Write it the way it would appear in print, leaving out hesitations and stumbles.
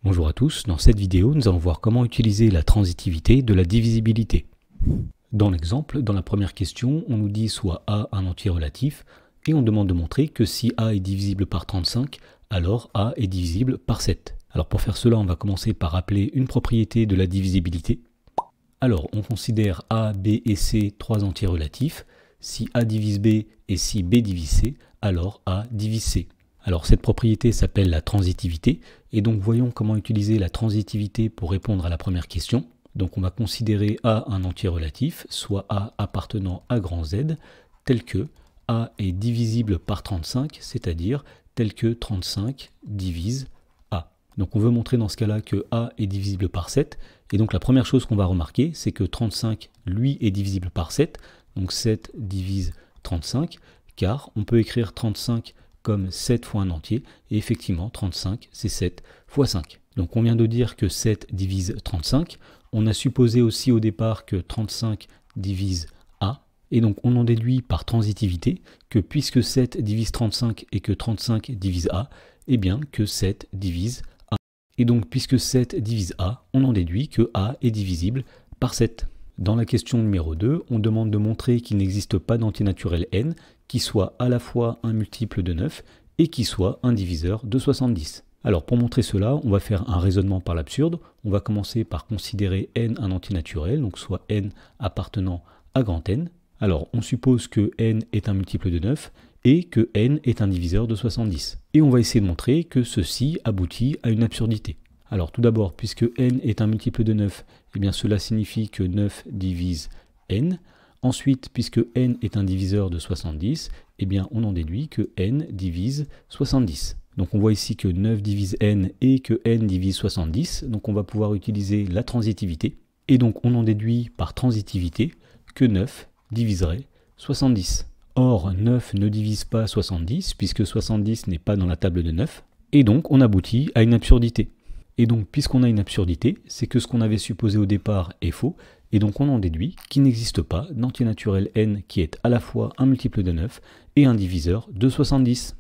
Bonjour à tous, dans cette vidéo nous allons voir comment utiliser la transitivité de la divisibilité. Dans l'exemple, dans la première question, on nous dit soit A un entier relatif et on demande de montrer que si A est divisible par 35, alors A est divisible par 7. Alors pour faire cela, on va commencer par appeler une propriété de la divisibilité. Alors on considère A, B et C trois entiers relatifs. Si A divise B et si B divise C, alors A divise C. Alors cette propriété s'appelle la transitivité, et donc voyons comment utiliser la transitivité pour répondre à la première question. Donc on va considérer A un entier relatif, soit A appartenant à grand Z, tel que A est divisible par 35, c'est-à-dire tel que 35 divise A. Donc on veut montrer dans ce cas-là que A est divisible par 7, et donc la première chose qu'on va remarquer, c'est que 35, lui, est divisible par 7, donc 7 divise 35, car on peut écrire 35 comme 7 fois un entier, et effectivement 35 c'est 7 fois 5. Donc on vient de dire que 7 divise 35, on a supposé aussi au départ que 35 divise A, et donc on en déduit par transitivité que puisque 7 divise 35 et que 35 divise A, eh bien que 7 divise A. Et donc puisque 7 divise A, on en déduit que A est divisible par 7. Dans la question numéro 2, on demande de montrer qu'il n'existe pas d'entier naturel n qui soit à la fois un multiple de 9 et qui soit un diviseur de 70. Alors pour montrer cela, on va faire un raisonnement par l'absurde. On va commencer par considérer n un entier naturel, donc soit n appartenant à grand N. Alors on suppose que n est un multiple de 9 et que n est un diviseur de 70. Et on va essayer de montrer que ceci aboutit à une absurdité. Alors tout d'abord, puisque n est un multiple de 9, eh bien cela signifie que 9 divise n. Ensuite, puisque n est un diviseur de 70, eh bien on en déduit que n divise 70. Donc on voit ici que 9 divise n et que n divise 70, donc on va pouvoir utiliser la transitivité. Et donc on en déduit par transitivité que 9 diviserait 70. Or 9 ne divise pas 70, puisque 70 n'est pas dans la table de 9, et donc on aboutit à une absurdité. Et donc, puisqu'on a une absurdité, c'est que ce qu'on avait supposé au départ est faux, et donc on en déduit qu'il n'existe pas d'entier naturel n qui est à la fois un multiple de 9 et un diviseur de 70.